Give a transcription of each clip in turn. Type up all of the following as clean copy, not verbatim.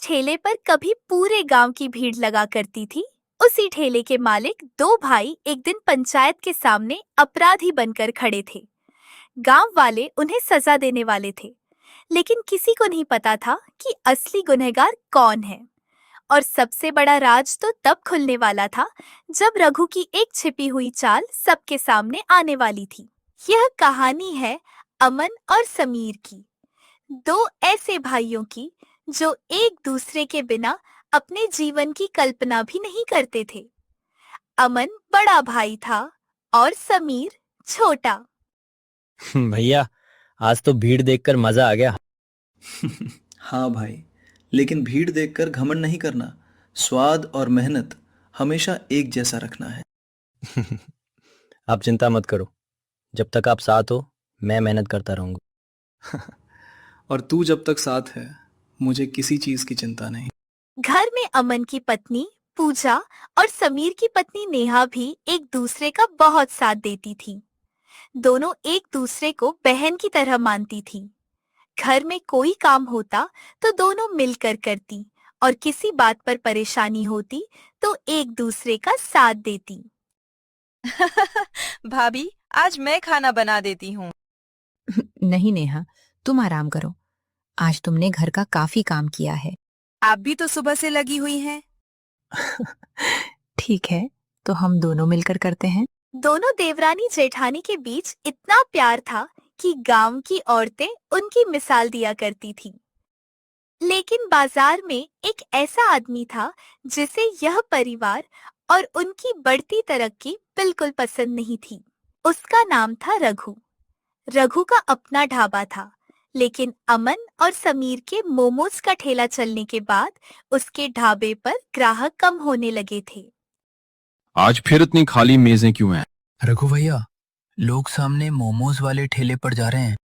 ठेले पर कभी पूरे गांव की भीड़ लगा करती थी, उसी ठेले के मालिक दो भाई एक दिन पंचायत के सामने अपराधी बनकर खड़े थे। गांव वाले उन्हें सजा देने वाले थे, लेकिन किसी को नहीं पता था कि असली गुनहगार कौन है। और सबसे बड़ा राज तो तब खुलने वाला था जब रघु की एक छिपी हुई चाल सबके सामने आने वाली थी। यह कहानी है अमन और समीर की, दो ऐसे भाइयों की जो एक दूसरे के बिना अपने जीवन की कल्पना भी नहीं करते थे। अमन बड़ा भाई था और समीर छोटा। भैया, आज तो भीड़ देखकर मजा आ गया। हाँ भाई, लेकिन भीड़ देखकर घमंड नहीं करना। स्वाद और मेहनत हमेशा एक जैसा रखना है। आप चिंता मत करो, जब तक आप साथ हो मैं मेहनत करता रहूंगा। और तू जब तक साथ है, मुझे किसी चीज की चिंता नहीं। घर में अमन की पत्नी पूजा और समीर की पत्नी नेहा भी एक दूसरे का बहुत साथ देती थी। दोनों एक दूसरे को बहन की तरह मानती थी। घर में कोई काम होता तो दोनों मिलकर करती, और किसी बात पर परेशानी होती तो एक दूसरे का साथ देती। भाभी, आज मैं खाना बना देती हूँ। नहीं नेहा, तुम आराम करो। आज तुमने घर का काफी काम किया है। आप भी तो सुबह से लगी हुई हैं। ठीक है, तो हम दोनों मिलकर करते हैं। दोनों देवरानी जेठानी के बीच इतना प्यार था कि गांव की औरतें उनकी मिसाल दिया करती थी। लेकिन बाजार में एक ऐसा आदमी था जिसे यह परिवार और उनकी बढ़ती तरक्की बिल्कुल पसंद नहीं थी। उसका नाम था रघु। रघु का अपना ढाबा था, लेकिन अमन और समीर के मोमोज का ठेला चलने के बाद उसके ढाबे पर ग्राहक कम होने लगे थे। आज फिर इतनी खाली मेजें क्यों हैं? रघु भैया, लोग सामने मोमोज वाले ठेले पर जा रहे हैं।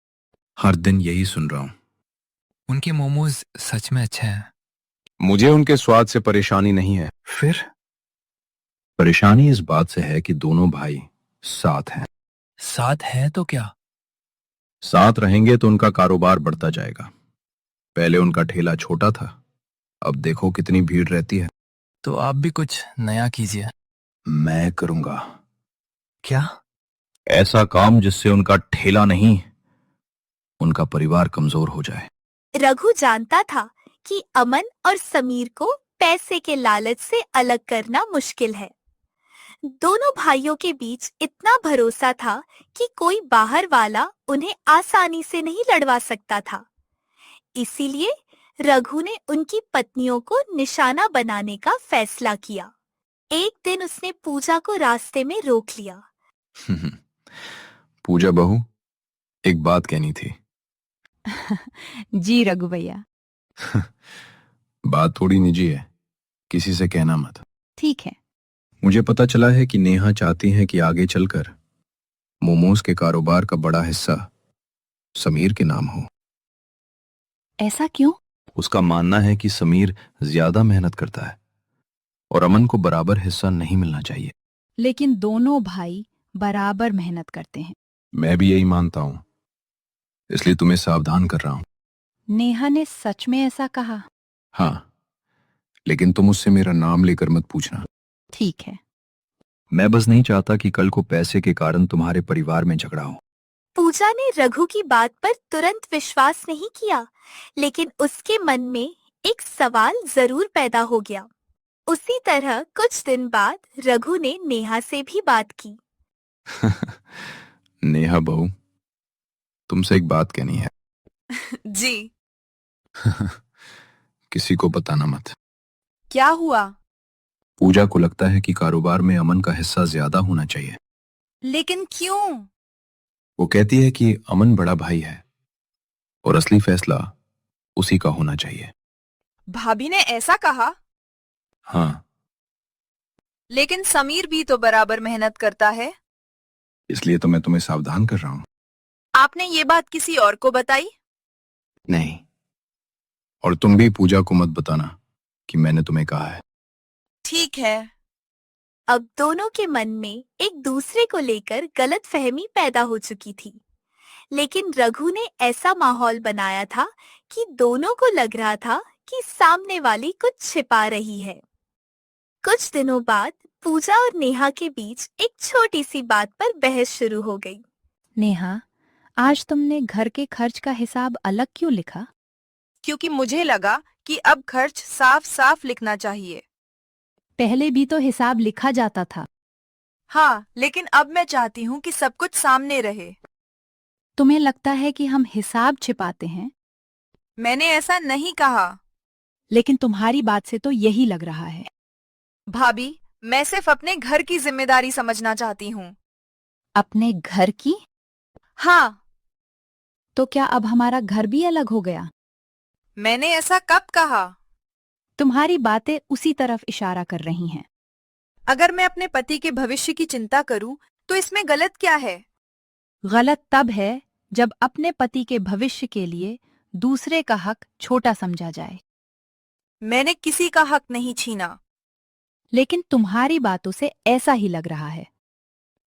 हर दिन यही सुन रहा हूँ। उनके मोमोज सच में अच्छे हैं। मुझे उनके स्वाद से परेशानी नहीं है। फिर परेशानी इस बात से है कि दोनों भाई साथ हैं। साथ है तो क्या? साथ रहेंगे तो उनका कारोबार बढ़ता जाएगा। पहले उनका ठेला छोटा था, अब देखो कितनी भीड़ रहती है। तो आप भी कुछ नया कीजिए। मैं करूंगा क्या? ऐसा काम जिससे उनका ठेला नहीं, उनका परिवार कमजोर हो जाए। रघु जानता था कि अमन और समीर को पैसे के लालच से अलग करना मुश्किल है। दोनों भाइयों के बीच इतना भरोसा था कि कोई बाहर वाला उन्हें आसानी से नहीं लड़वा सकता था। इसीलिए रघु ने उनकी पत्नियों को निशाना बनाने का फैसला किया। एक दिन उसने पूजा को रास्ते में रोक लिया। पूजा बहू, एक बात कहनी थी। जी रघु भैया। बात थोड़ी निजी है, किसी से कहना मत। ठीक है। मुझे पता चला है कि नेहा चाहती हैं कि आगे चलकर मोमोज के कारोबार का बड़ा हिस्सा समीर के नाम हो। ऐसा क्यों? उसका मानना है कि समीर ज्यादा मेहनत करता है और अमन को बराबर हिस्सा नहीं मिलना चाहिए। लेकिन दोनों भाई बराबर मेहनत करते हैं। मैं भी यही मानता हूं, इसलिए तुम्हें सावधान कर रहा हूं। नेहा ने सच में ऐसा कहा? हाँ, लेकिन तुम उससे मेरा नाम लेकर मत पूछना। ठीक है। मैं बस नहीं चाहता कि कल को पैसे के कारण तुम्हारे परिवार में झगड़ा हो। पूजा ने रघु की बात पर तुरंत विश्वास नहीं किया, लेकिन उसके मन में एक सवाल जरूर पैदा हो गया। उसी तरह कुछ दिन बाद रघु ने नेहा से भी बात की। नेहा बहू, तुमसे एक बात कहनी है। जी। किसी को बताना मत। क्या हुआ? पूजा को लगता है कि कारोबार में अमन का हिस्सा ज्यादा होना चाहिए। लेकिन क्यों? वो कहती है कि अमन बड़ा भाई है और असली फैसला उसी का होना चाहिए। भाभी ने ऐसा कहा? हाँ, लेकिन समीर भी तो बराबर मेहनत करता है। इसलिए तो मैं तुम्हें सावधान कर रहा हूं। आपने ये बात किसी और को बताई? नहीं, और तुम भी पूजा को मत बताना कि मैंने तुम्हें कहा है। ठीक है। अब दोनों के मन में एक दूसरे को लेकर गलतफहमी पैदा हो चुकी थी, लेकिन रघु ने ऐसा माहौल बनाया था कि दोनों को लग रहा था कि सामने वाली कुछ छिपा रही है। कुछ दिनों बाद पूजा और नेहा के बीच एक छोटी सी बात पर बहस शुरू हो गई। नेहा, आज तुमने घर के खर्च का हिसाब अलग क्यों लिखा? क्योंकि मुझे लगा कि अब खर्च साफ साफ लिखना चाहिए। पहले भी तो हिसाब लिखा जाता था। हाँ, लेकिन अब मैं चाहती हूँ कि सब कुछ सामने रहे। तुम्हें लगता है कि हम हिसाब छिपाते हैं, मैंने ऐसा नहीं कहा। लेकिन तुम्हारी बात से तो यही लग रहा है। भाभी, मैं सिर्फ अपने घर की जिम्मेदारी समझना चाहती हूँ। अपने घर की? हाँ, तो क्या अब हमारा घर भी अलग हो गया? मैंने ऐसा कब कहा? तुम्हारी बातें उसी तरफ इशारा कर रही हैं। अगर मैं अपने पति के भविष्य की चिंता करूँ तो इसमें गलत क्या है? गलत तब है जब अपने पति के भविष्य के लिए दूसरे का हक छोटा समझा जाए। मैंने किसी का हक नहीं छीना। लेकिन तुम्हारी बातों से ऐसा ही लग रहा है।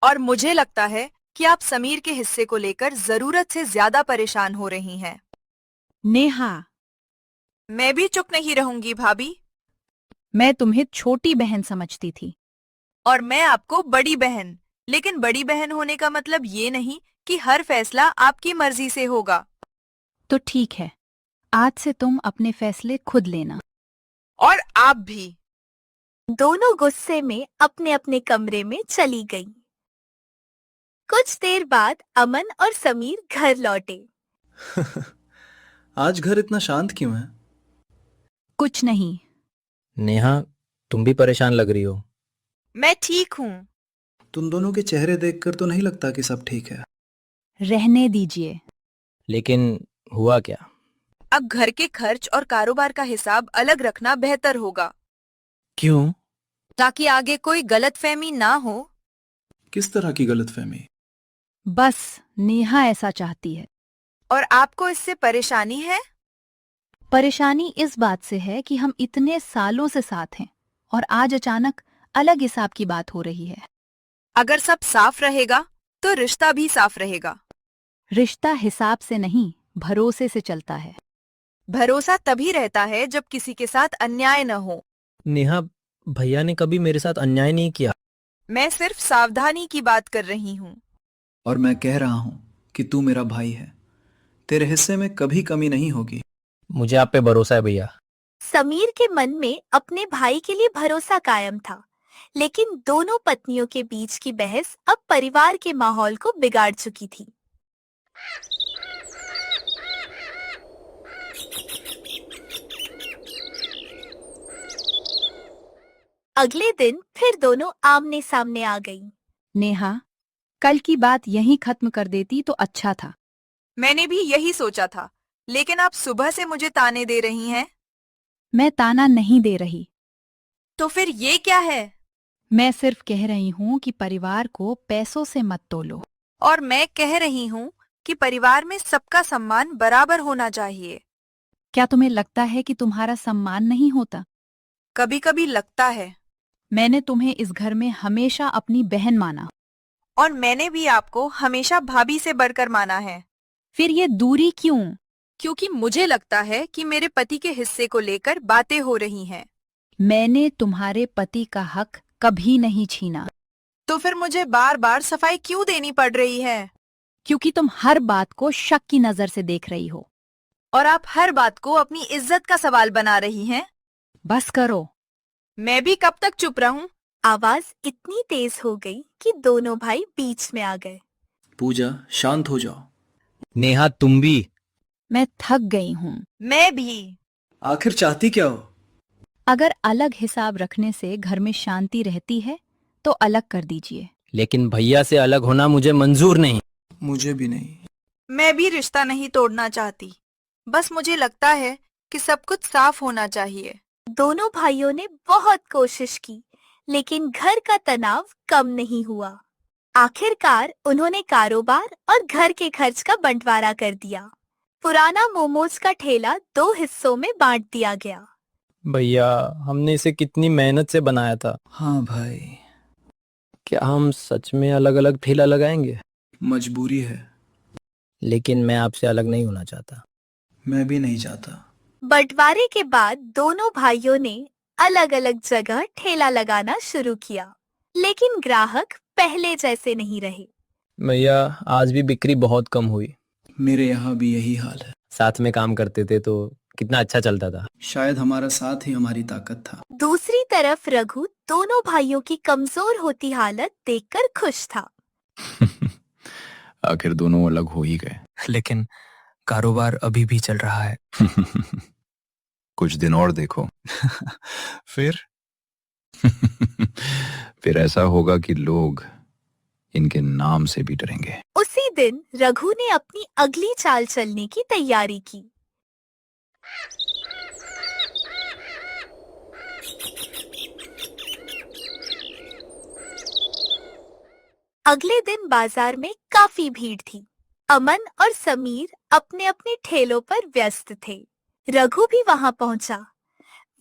और मुझे लगता है कि आप समीर के हिस्से को लेकर जरूरत से ज्यादा परेशान हो रही हैं। नेहा, मैं भी चुप नहीं रहूंगी भाभी। मैं तुम्हें छोटी बहन समझती थी। और मैं आपको बड़ी बहन। लेकिन बड़ी बहन होने का मतलब ये नहीं कि हर फैसला आपकी मर्जी से होगा। तो ठीक है, आज से तुम अपने फैसले खुद लेना। और आप भी। दोनों गुस्से में अपने अपने कमरे में चली गईं। कुछ देर बाद अमन और समीर घर लौटे। आज घर इतना शांत क्यों है? कुछ नहीं। नेहा, तुम भी परेशान लग रही हो। मैं ठीक हूँ। तुम दोनों के चेहरे देखकर तो नहीं लगता कि सब ठीक है। रहने दीजिए। लेकिन हुआ क्या? अब घर के खर्च और कारोबार का हिसाब अलग रखना बेहतर होगा, क्यों? ताकि आगे कोई गलतफहमी ना हो। किस तरह की गलतफहमी? बस नेहा ऐसा चाहती है। और आपको इससे परेशानी है? परेशानी इस बात से है कि हम इतने सालों से साथ हैं और आज अचानक अलग हिसाब की बात हो रही है। अगर सब साफ रहेगा तो रिश्ता भी साफ रहेगा। रिश्ता हिसाब से नहीं, भरोसे से चलता है। भरोसा तभी रहता है जब किसी के साथ अन्याय न हो। नेहा, भैया ने कभी मेरे साथ अन्याय नहीं किया। मैं सिर्फ सावधानी की बात कर रही हूँ। और मैं कह रहा हूं कि तू मेरा भाई है। तेरे हिस्से में कभी कमी नहीं होगी। मुझे आप पे भरोसा है भैया। समीर के मन में अपने भाई के लिए भरोसा कायम था, लेकिन दोनों पत्नियों के बीच की बहस अब परिवार के माहौल को बिगाड़ चुकी थी। अगले दिन फिर दोनों आमने सामने आ गईं। नेहा, कल की बात यहीं खत्म कर देती तो अच्छा था। मैंने भी यही सोचा था, लेकिन आप सुबह से मुझे ताने दे रही हैं। मैं ताना नहीं दे रही। तो फिर ये क्या है? मैं सिर्फ कह रही हूँ कि परिवार को पैसों से मत तोलो। और मैं कह रही हूँ कि परिवार में सबका सम्मान बराबर होना चाहिए। क्या तुम्हें लगता है कि तुम्हारा सम्मान नहीं होता? कभी कभी लगता है। मैंने तुम्हें इस घर में हमेशा अपनी बहन माना। और मैंने भी आपको हमेशा भाभी से बढ़कर माना है। फिर ये दूरी क्यों? क्योंकि मुझे लगता है कि मेरे पति के हिस्से को लेकर बातें हो रही हैं। मैंने तुम्हारे पति का हक कभी नहीं छीना। तो फिर मुझे बार बार सफाई क्यों देनी पड़ रही है? क्योंकि तुम हर बात को शक की नजर से देख रही हो। और आप हर बात को अपनी इज्जत का सवाल बना रही हैं। बस करो। मैं भी कब तक चुप रहूं? आवाज इतनी तेज हो गई कि दोनों भाई बीच में आ गए। पूजा, शांत हो जाओ। नेहा, तुम भी। मैं थक गई हूँ। मैं भी। आखिर चाहती क्या हो? अगर अलग हिसाब रखने से घर में शांति रहती है तो अलग कर दीजिए। लेकिन भैया से अलग होना मुझे मंजूर नहीं। मुझे भी नहीं। मैं भी रिश्ता नहीं तोड़ना चाहती। बस मुझे लगता है कि सब कुछ साफ होना चाहिए। दोनों भाइयों ने बहुत कोशिश की, लेकिन घर का तनाव कम नहीं हुआ। आखिरकार उन्होंने कारोबार और घर के खर्च का बंटवारा कर दिया। पुराना मोमोज का ठेला 2 हिस्सों में बांट दिया गया। भैया, हमने इसे कितनी मेहनत से बनाया था। हाँ भाई, क्या हम सच में अलग अलग ठेला लगाएंगे? मजबूरी है। लेकिन मैं आपसे अलग नहीं होना चाहता। मैं भी नहीं चाहता। बंटवारे के बाद दोनों भाइयों ने अलग अलग जगह ठेला लगाना शुरू किया, लेकिन ग्राहक पहले जैसे नहीं रहे। भैया आज भी बिक्री बहुत कम हुई। मेरे यहाँ भी यही हाल है। साथ में काम करते थे तो कितना अच्छा चलता था। शायद हमारा साथ ही हमारी ताकत था। दूसरी तरफ रघु दोनों भाइयों की कमजोर होती हालत देखकर खुश था। आखिर दोनों अलग हो ही गए। लेकिन कारोबार अभी भी चल रहा है। कुछ दिन और देखो। फिर फिर ऐसा होगा कि लोग इनके नाम से भी डरेंगे। उसी दिन रघु ने अपनी अगली चाल चलने की तैयारी की। अगले दिन बाजार में काफी भीड़ थी। अमन और समीर अपने अपने ठेलों पर व्यस्त थे। रघु भी वहां पहुंचा।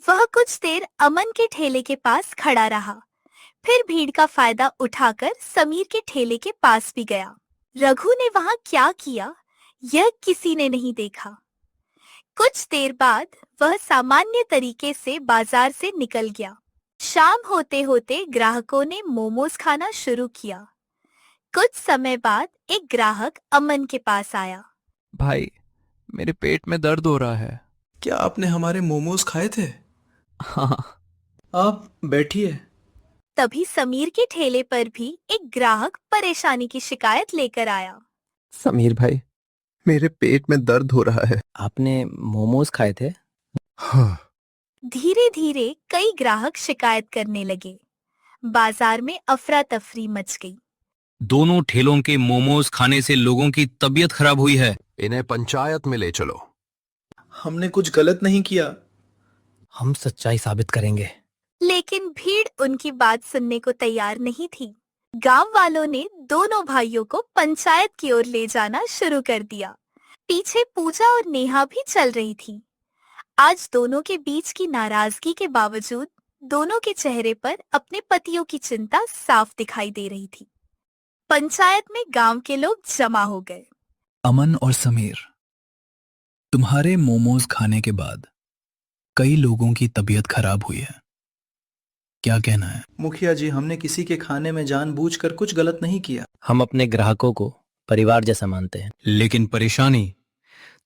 वह कुछ देर अमन के ठेले के पास खड़ा रहा, फिर भीड़ का फायदा उठाकर समीर के ठेले के पास भी गया। रघु ने वहां क्या किया यह किसी ने नहीं देखा। कुछ देर बाद वह सामान्य तरीके से बाजार से निकल गया। शाम होते होते ग्राहकों ने मोमोज खाना शुरू किया। कुछ समय बाद एक ग्राहक अमन के पास आया। भाई, मेरे पेट में दर्द हो रहा है। क्या आपने हमारे मोमोज खाए थे? हाँ। आप बैठिए। तभी समीर के ठेले पर भी एक ग्राहक परेशानी की शिकायत लेकर आया। समीर भाई, मेरे पेट में दर्द हो रहा है। आपने मोमोज खाए थे? हाँ। धीरे धीरे कई ग्राहक शिकायत करने लगे। बाजार में अफरा तफरी मच गई। दोनों ठेलों के मोमोज खाने से लोगों की तबीयत खराब हुई है। इन्हें पंचायत में ले चलो। हमने कुछ गलत नहीं किया। हम सच्चाई साबित करेंगे। लेकिन भीड़ उनकी बात सुनने को तैयार नहीं थी। गांव वालों ने दोनों भाइयों को पंचायत की ओर ले जाना शुरू कर दिया। पीछे पूजा और नेहा भी चल रही थी। आज दोनों के बीच की नाराजगी के बावजूद दोनों के चेहरे पर अपने पतियों की चिंता साफ दिखाई दे रही थी। पंचायत में गांव के लोग जमा हो गए। अमन और समीर, तुम्हारे मोमोज खाने के बाद कई लोगों की तबीयत खराब हुई है। क्या कहना है? मुखिया जी, हमने किसी के खाने में जानबूझकर कुछ गलत नहीं किया। हम अपने ग्राहकों को परिवार जैसा मानते हैं। लेकिन परेशानी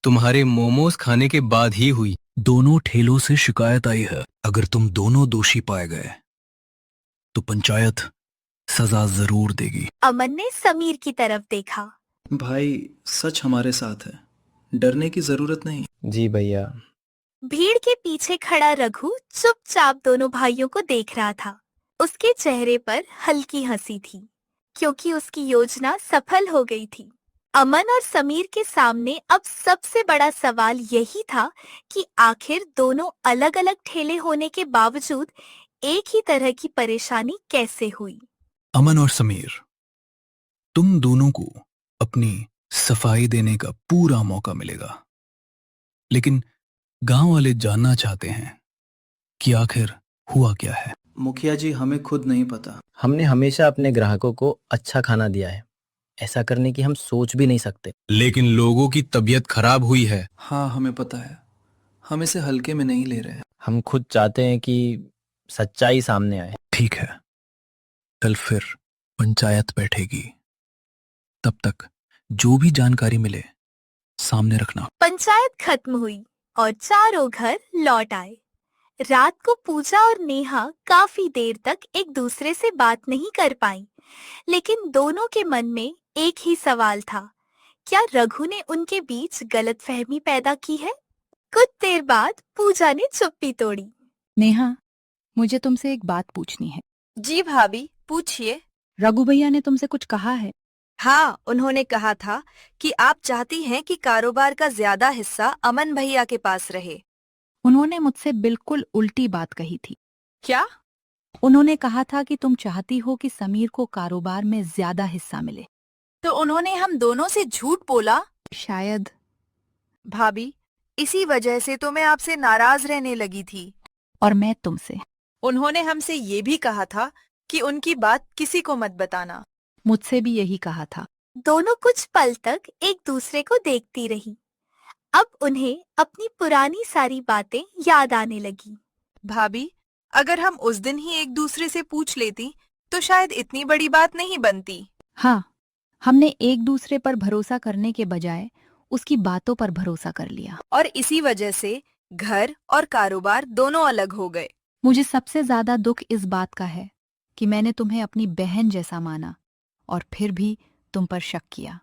तुम्हारे मोमोज खाने के बाद ही हुई। दोनों ठेलों से शिकायत आई है। अगर तुम दोनों दोषी पाए गए तो पंचायत सजा जरूर देगी। अमन ने समीर की तरफ देखा। भाई, सच हमारे साथ है, डरने की जरूरत नहीं। जी भैया। भीड़ के पीछे खड़ा रघु चुपचाप दोनों भाइयों को देख रहा था। उसके चेहरे पर हल्की हंसी थी, क्योंकि उसकी योजना सफल हो गई थी। अमन और समीर के सामने अब सबसे बड़ा सवाल यही था कि आखिर दोनों अलग अलग ठेले होने के बावजूद एक ही तरह की परेशानी कैसे हुई। अमन और समीर, तुम दोनों को अपनी सफाई देने का पूरा मौका मिलेगा, लेकिन गांव वाले जानना चाहते हैं कि आखिर हुआ क्या है। मुखिया जी, हमें खुद नहीं पता। हमने हमेशा अपने ग्राहकों को अच्छा खाना दिया है। ऐसा करने की हम सोच भी नहीं सकते। लेकिन लोगों की तबीयत खराब हुई है। हाँ, हमें पता है। हम इसे हल्के में नहीं ले रहे। हम खुद चाहते हैं कि सच्चाई सामने आए। ठीक है, कल फिर पंचायत बैठेगी। तब तक जो भी जानकारी मिले सामने रखना। पंचायत खत्म हुई और चारों घर लौट आए। रात को पूजा और नेहा काफी देर तक एक दूसरे से बात नहीं कर पाई, लेकिन दोनों के मन में एक ही सवाल था, क्या रघु ने उनके बीच गलतफहमी पैदा की है? कुछ देर बाद पूजा ने चुप्पी तोड़ी। नेहा, मुझे तुमसे एक बात पूछनी है। जी भाभी, पूछिए। रघु भैया ने तुमसे कुछ कहा है? हाँ, उन्होंने कहा था कि आप चाहती हैं कि कारोबार का ज्यादा हिस्सा अमन भैया के पास रहे। उन्होंने मुझसे बिल्कुल उल्टी बात कही थी। क्या? उन्होंने कहा था कि तुम चाहती हो कि समीर को कारोबार में ज्यादा हिस्सा मिले। तो उन्होंने हम दोनों से झूठ बोला? शायद। भाभी, इसी वजह से तो मैं आपसे नाराज रहने लगी थी। और मैं तुमसे। उन्होंने हमसे ये भी कहा था कि उनकी बात किसी को मत बताना। मुझसे भी यही कहा था। दोनों कुछ पल तक एक दूसरे को देखती रही। अब उन्हें अपनी पुरानी सारी बातें याद आने लगी। भाभी, अगर हम उस दिन ही एक दूसरे से पूछ लेती तो शायद इतनी बड़ी बात नहीं बनती। हाँ, हमने एक दूसरे पर भरोसा करने के बजाय उसकी बातों पर भरोसा कर लिया। और इसी वजह से घर और कारोबार दोनों अलग हो गए। मुझे सबसे ज्यादा दुख इस बात का है कि मैंने तुम्हें अपनी बहन जैसा माना और फिर भी तुम पर शक किया।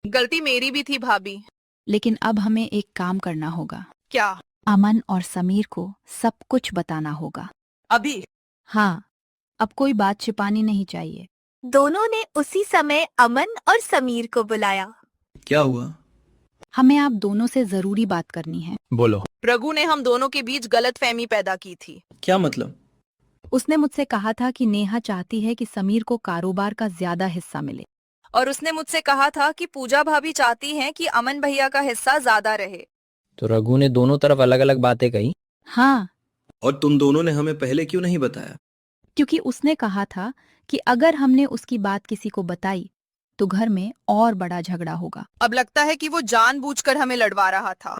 गलती मेरी भी थी भाभी। लेकिन अब हमें एक काम करना होगा। क्या? अमन और समीर को सब कुछ बताना होगा। अभी? हाँ, अब कोई बात छिपानी नहीं चाहिए। दोनों ने उसी समय अमन और समीर को बुलाया। क्या हुआ? हमें आप दोनों से जरूरी बात करनी है। बोलो। रघु ने हम दोनों के बीच गलतफहमी पैदा की थी। क्या मतलब? उसने मुझसे कहा था कि नेहा चाहती है कि समीर को कारोबार का ज्यादा हिस्सा मिले। और उसने मुझसे कहा था कि पूजा भाभी चाहती हैं कि अमन भैया का हिस्सा ज्यादा रहे। तो रघु ने दोनों तरफ अलग अलग बातें कही। हाँ, और तुम दोनों ने हमें पहले क्यों नहीं बताया? क्योंकि उसने कहा था कि अगर हमने उसकी बात किसी को बताई तो घर में और बड़ा झगड़ा होगा। अब लगता है कि वो जानबूझकर हमें लड़वा रहा था।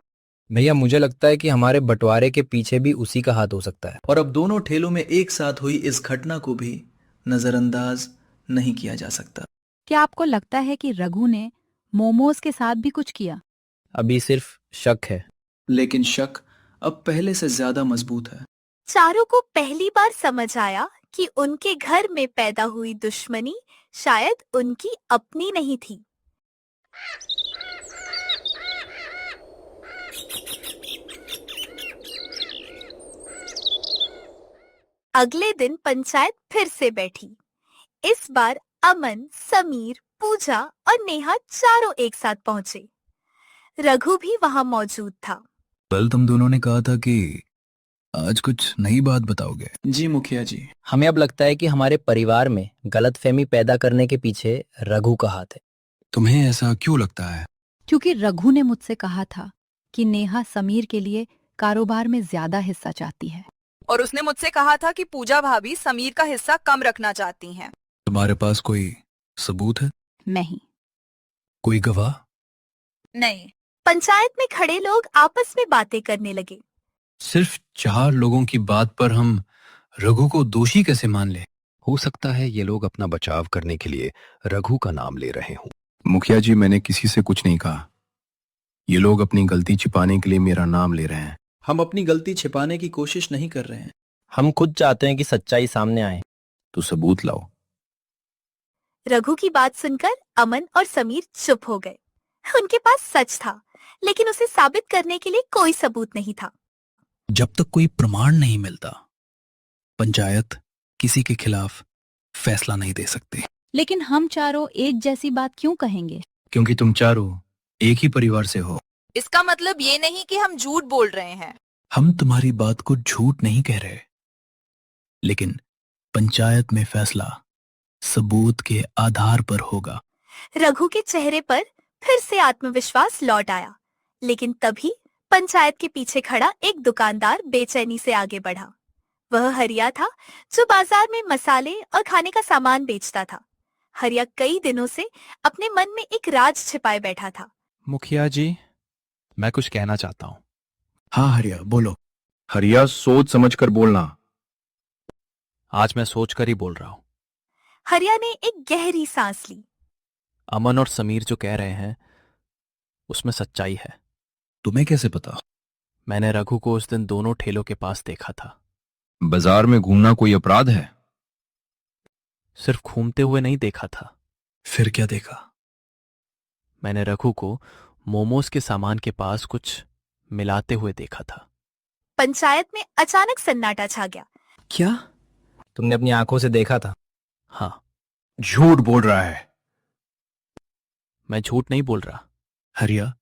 भैया मुझे लगता है कि हमारे बंटवारे के पीछे भी उसी का हाथ हो सकता है। और अब दोनों ठेलों में एक साथ हुई इस घटना को भी नजरअंदाज नहीं किया जा सकता। क्या आपको लगता है कि रघु ने मोमोज के साथ भी कुछ किया? अभी सिर्फ शक है। लेकिन शक अब पहले से ज्यादा मजबूत है। चारों को पहली बार समझ आया कि उनके घर में पैदा हुई दुश्मनी शायद उनकी अपनी नहीं थी। अगले दिन पंचायत फिर से बैठी। इस बार अमन, समीर, पूजा और नेहा चारों एक साथ पहुंचे। रघु भी वहां मौजूद था। कल तुम दोनों ने कहा था कि आज कुछ नई बात बताओगे। जी मुखिया जी। हमें अब लगता है कि हमारे परिवार में गलतफहमी पैदा करने के पीछे रघु का हाथ है। तुम्हें ऐसा क्यों लगता है? क्योंकि रघु ने मुझसे कहा था कि नेहा समीर के लिए कारोबार में ज्यादा हिस्सा चाहती है। और उसने मुझसे कहा था कि पूजा भाभी समीर का हिस्सा कम रखना चाहती हैं। तुम्हारे पास कोई सबूत है? नहीं। कोई गवाह? नहीं। पंचायत में खड़े लोग आपस में बातें करने लगे। सिर्फ 4 लोगों की बात पर हम रघु को दोषी कैसे मान ले? हो सकता है ये लोग अपना बचाव करने के लिए रघु का नाम ले रहे हों। मुखिया जी, मैंने किसी से कुछ नहीं कहा। ये लोग अपनी गलती छिपाने के लिए मेरा नाम ले रहे हैं। हम अपनी गलती छिपाने की कोशिश नहीं कर रहे हैं। हम खुद चाहते हैं कि सच्चाई सामने आए। तो सबूत लाओ। रघु की बात सुनकर अमन और समीर चुप हो गए। उनके पास सच था, लेकिन उसे साबित करने के लिए कोई सबूत नहीं था। जब तक कोई प्रमाण नहीं मिलता, पंचायत किसी के खिलाफ फैसला नहीं दे सकती। लेकिन हम चारों एक जैसी बात क्यों कहेंगे? क्योंकि तुम चारों एक ही परिवार से हो। इसका मतलब ये नहीं कि हम झूठ बोल रहे हैं। हम तुम्हारी बात को झूठ नहीं कह रहे, लेकिन पंचायत में फैसला सबूत के आधार पर होगा। रघु के चेहरे पर फिर से आत्मविश्वास लौट आया, लेकिन तभी पंचायत के पीछे खड़ा एक दुकानदार बेचैनी से आगे बढ़ा। वह हरिया था, जो बाजार में मसाले और खाने का सामान बेचता था। हरिया कई दिनों से अपने मन में एक राज छिपाए बैठा था। मुखिया जी, मैं कुछ कहना चाहता हूँ। हाँ हरिया, बोलो। हरिया, सोच समझ कर बोलना। आज मैं सोच कर ही बोल रहा हूँ। हरिया ने एक गहरी सांस ली। अमन और समीर जो कह रहे हैं उसमें सच्चाई है। तुम्हें कैसे पता? मैंने रघु को उस दिन दोनों ठेलों के पास देखा था। बाजार में घूमना कोई अपराध है? सिर्फ घूमते हुए नहीं देखा था। फिर क्या देखा? मैंने रघु को मोमोज के सामान के पास कुछ मिलाते हुए देखा था। पंचायत में अचानक सन्नाटा छा गया। क्या तुमने अपनी आंखों से देखा था? हाँ। झूठ बोल रहा है। मैं झूठ नहीं बोल रहा। हरिया,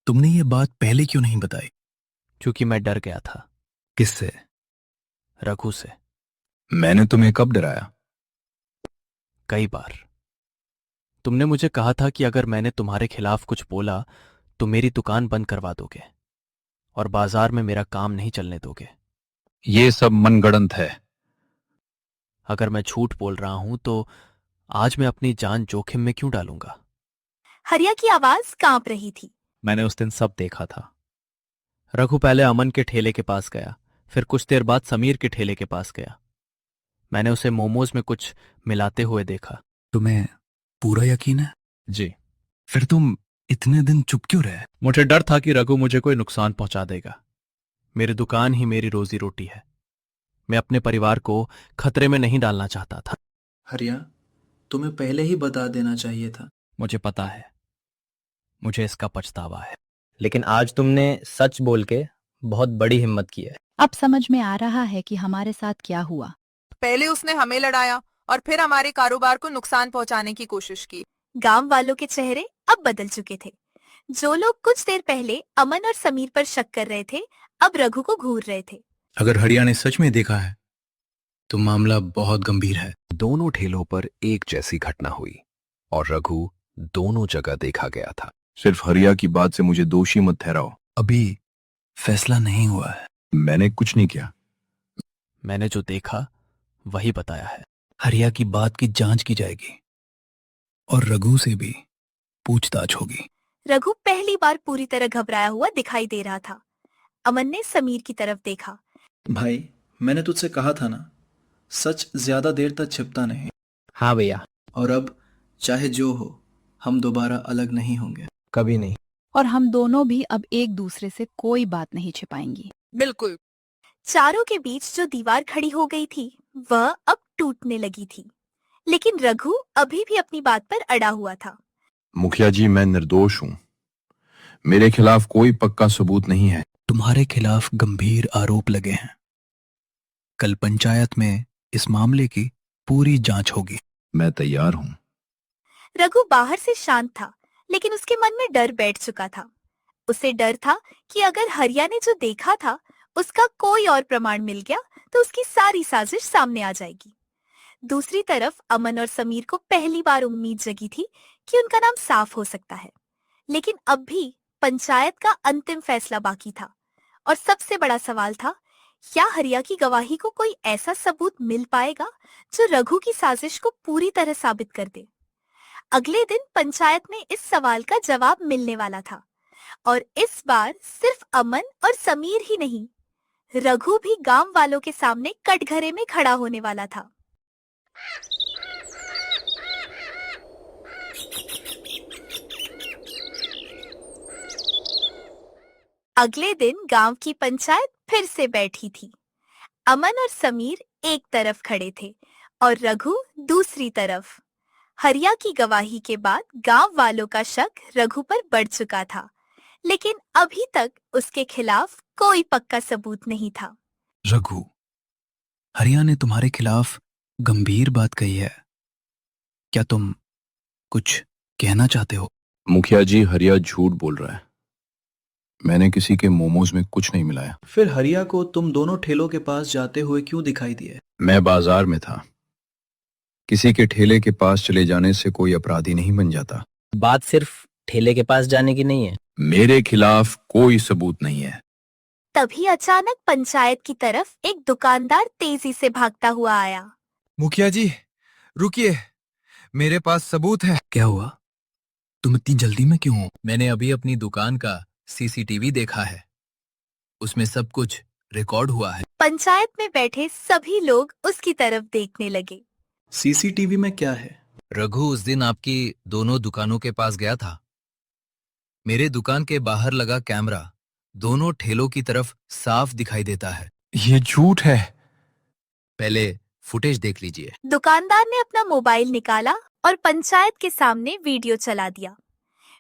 तुमने ये बात पहले क्यों नहीं बताई? क्योंकि मैं डर गया था। किससे? रघु से। मैंने तुम्हें कब डराया? कई बार। तुमने मुझे कहा था कि अगर मैंने तुम्हारे खिलाफ कुछ बोला तो मेरी दुकान बंद करवा दोगे और बाजार में मेरा काम नहीं चलने दोगे। ये सब मनगढ़ंत है। अगर मैं झूठ बोल रहा हूं तो आज मैं अपनी जान जोखिम में क्यों डालूंगा? हरिया की आवाज कांप रही थी। मैंने उस दिन सब देखा था। रघु पहले अमन के ठेले के पास गया, फिर कुछ देर बाद समीर के ठेले के पास गया। मैंने उसे मोमोज में कुछ मिलाते हुए देखा। तुम्हें पूरा यकीन है? जी। फिर तुम इतने दिन चुप क्यों रहे? मुझे डर था कि रघु मुझे कोई नुकसान पहुंचा देगा। मेरी दुकान ही मेरी रोजी रोटी है। मैं अपने परिवार को खतरे में नहीं डालना चाहता था। हरिया, तुम्हें पहले ही बता देना चाहिए था। मुझे पता है, मुझे इसका पछतावा है। लेकिन आज तुमने सच बोल के बहुत बड़ी हिम्मत की है। अब समझ में आ रहा है कि हमारे साथ क्या हुआ। पहले उसने हमें लड़ाया और फिर हमारे कारोबार को नुकसान पहुंचाने की कोशिश की। गांव वालों के चेहरे अब बदल चुके थे। जो लोग कुछ देर पहले अमन और समीर पर शक कर रहे थे, अब रघु को घूर रहे थे। अगर हरिया ने सच में देखा है तो मामला बहुत गंभीर है। दोनों ठेलों पर एक जैसी घटना हुई और रघु दोनों जगह देखा गया था। सिर्फ हरिया की बात से मुझे दोषी मत ठहराओ। अभी फैसला नहीं हुआ है। मैंने कुछ नहीं किया। मैंने जो देखा वही बताया है। हरिया की बात की जांच की जाएगी और रघु से भी पूछताछ होगी। रघु पहली बार पूरी तरह घबराया हुआ दिखाई दे रहा था। अमन ने समीर की तरफ देखा। भाई, मैंने तुझसे कहा था ना, सच ज्यादा देर तक छिपता नहीं। हाँ भैया, और अब चाहे जो हो, हम दोबारा अलग नहीं होंगे। कभी नहीं। और हम दोनों भी अब एक दूसरे से कोई बात नहीं छिपाएंगी। बिल्कुल। चारों के बीच जो दीवार खड़ी हो गई थी वह अब टूटने लगी थी, लेकिन रघु अभी भी अपनी बात पर अड़ा हुआ था। मुखिया जी, मैं निर्दोष हूं। मेरे खिलाफ कोई पक्का सबूत नहीं है। तुम्हारे खिलाफ गंभीर आरोप लगे हैं। कल पंचायत में इस मामले की पूरी जांच होगी। मैं तैयार हूं। रघु बाहर से शांत था, लेकिन उसके मन में डर बैठ चुका था। उसे डर था कि अगर हरिया ने जो देखा था उसका कोई और प्रमाण मिल गया तो उसकी सारी साजिश सामने आ जाएगी। दूसरी तरफ अमन और समीर को पहली बार उम्मीद जगी थी कि उनका नाम साफ हो सकता है, लेकिन अब भी पंचायत का अंतिम फैसला बाकी था। और सबसे बड़ा सवाल था, क्या हरिया की गवाही को कोई ऐसा सबूत मिल पाएगा जो रघु की साजिश को पूरी तरह साबित कर दे। अगले दिन पंचायत में इस सवाल का जवाब मिलने वाला था, और इस बार सिर्फ अमन और समीर ही नहीं, रघु भी गांव वालों के सामने कटघरे में खड़ा होने वाला था। अगले दिन गांव की पंचायत फिर से बैठी थी। अमन और समीर एक तरफ खड़े थे और रघु दूसरी तरफ। हरिया की गवाही के बाद गांव वालों का शक रघु पर बढ़ चुका था, लेकिन अभी तक उसके खिलाफ कोई पक्का सबूत नहीं था। रघु, हरिया ने तुम्हारे खिलाफ गंभीर बात कही है। क्या तुम कुछ कहना चाहते हो? मुखिया जी, हरिया झूठ बोल रहा है। मैंने किसी के मोमोज में कुछ नहीं मिलाया। फिर हरिया को तुम दोनों ठेलों के पास जाते हुए क्यों दिखाई दिए? मैं बाजार में था। किसी के ठेले के पास चले जाने से कोई अपराधी नहीं बन जाता। बात सिर्फ ठेले के पास जाने की नहीं है। मेरे खिलाफ कोई सबूत नहीं है। तभी अचानक पंचायत की तरफ एक दुकानदार तेजी से भागता हुआ आया। मुखिया जी, रुकिए, मेरे पास सबूत है। क्या हुआ? तुम इतनी जल्दी में क्यों हो? मैंने अभी अपनी दुकान का सीसीटीवी देखा है। उसमें सब कुछ रिकॉर्ड हुआ है। पंचायत में बैठे सभी लोग उसकी तरफ देखने लगे। सीसीटीवी में क्या है? रघु उस दिन आपकी दोनों दुकानों के पास गया था। मेरे दुकान के बाहर लगा कैमरा दोनों ठेलों की तरफ साफ दिखाई देता है। ये झूठ है। पहले फुटेज देख लीजिए। दुकानदार ने अपना मोबाइल निकाला और पंचायत के सामने वीडियो चला दिया।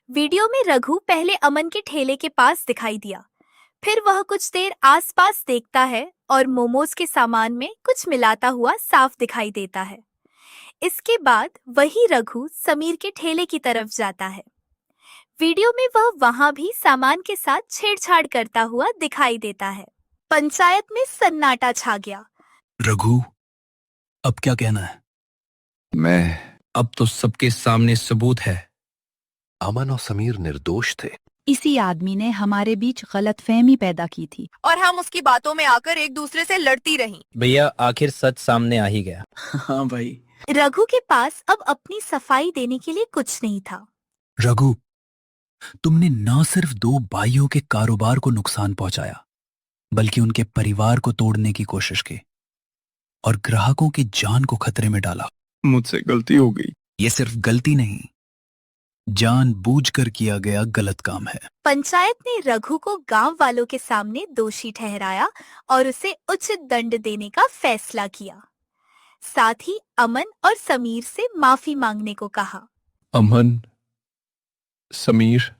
वीडियो में रघु पहले अमन के ठेले के पास दिखाई दिया, फिर वह कुछ देर आसपास देखता है और मोमोज के सामान में कुछ मिलाता हुआ साफ दिखाई देता है। इसके बाद वही रघु समीर के ठेले की तरफ जाता है। वीडियो में वह वहां भी सामान के साथ छेड़छाड़ करता हुआ दिखाई देता है। पंचायत में सन्नाटा छा गया। रघु, अब क्या कहना है? अब तो सबके सामने सबूत है। अमन और समीर निर्दोष थे। इसी आदमी ने हमारे बीच गलतफहमी पैदा की थी और हम उसकी बातों में आकर एक दूसरे से लड़ती रहीं। भैया, आखिर सच सामने आ ही गया। हाँ भाई। रघु के पास अब अपनी सफाई देने के लिए कुछ नहीं था। रघु, तुमने न सिर्फ दो भाइयों के कारोबार को नुकसान पहुंचाया, बल्कि उनके परिवार को तोड़ने की कोशिश की और ग्राहकों की जान को खतरे में डाला। मुझसे गलती हो गई। ये सिर्फ गलती नहीं, जानबूझकर किया गया गलत काम है। पंचायत ने रघु को गांव वालों के सामने दोषी ठहराया और उसे उचित दंड देने का फैसला किया। साथ ही अमन और समीर से माफी मांगने को कहा। अमन, समीर,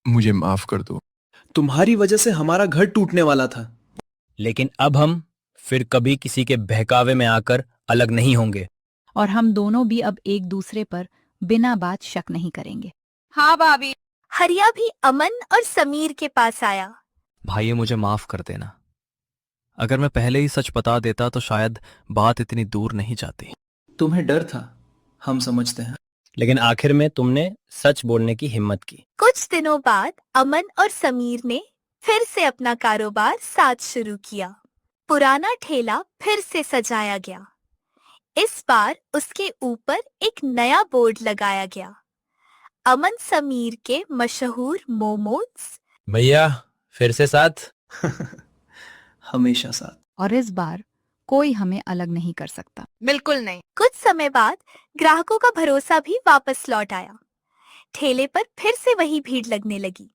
मुझे माफ कर दो। तुम्हारी वजह से हमारा घर टूटने वाला था। लेकिन अब हम फिर कभी किसी के बहकावे में आकर अलग नहीं होंगे। और हम दोनों भी अब एक दूसरे पर बिना बात शक नहीं करेंगे। हाँ भाभी। हरिया भी अमन और समीर के पास आया। भाई मुझे माफ कर देना। अगर मैं पहले ही सच बता देता तो शायद बात इतनी दूर नहीं जाती। तुम्हें डर था, हम समझते हैं। लेकिन आखिर में तुमने सच बोलने की हिम्मत की। कुछ दिनों बाद अमन और समीर ने फिर से अपना कारोबार साथ शुरू किया। पुराना ठेला फिर से सजाया गया। इस बार उसके ऊपर एक नया बोर्ड लगाया गया। अमन समीर के मशहूर मोमोज। भैया फिर से साथ। हमेशा साथ। और इस बार कोई हमें अलग नहीं कर सकता। बिल्कुल नहीं। कुछ समय बाद ग्राहकों का भरोसा भी वापस लौट आया। ठेले पर फिर से वही भीड़ लगने लगी।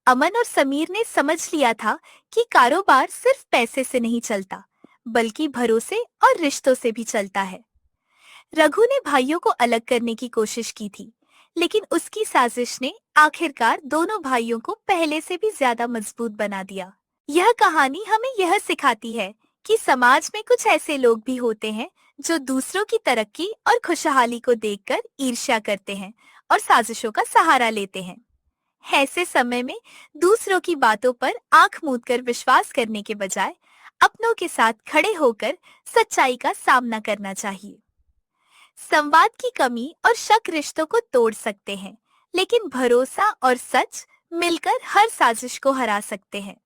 अमन और समीर ने समझ लिया था कि कारोबार सिर्फ पैसे से नहीं चलता, बल्कि भरोसे और रिश्तों से भी चलता है। रघु ने भाइयों को अलग करने की कोशिश की थी, लेकिन उसकी साजिश ने आखिरकार दोनों भाइयों को पहले से भी ज्यादा मजबूत बना दिया। यह कहानी हमें यह सिखाती है कि समाज में कुछ ऐसे लोग भी होते हैं जो दूसरों की तरक्की और खुशहाली को देखकर ईर्ष्या करते हैं और साजिशों का सहारा लेते हैं। ऐसे समय में दूसरों की बातों पर आंख मूंद कर विश्वास करने के बजाय अपनों के साथ खड़े होकर सच्चाई का सामना करना चाहिए। संवाद की कमी और शक रिश्तों को तोड़ सकते हैं, लेकिन भरोसा और सच मिलकर हर साजिश को हरा सकते हैं।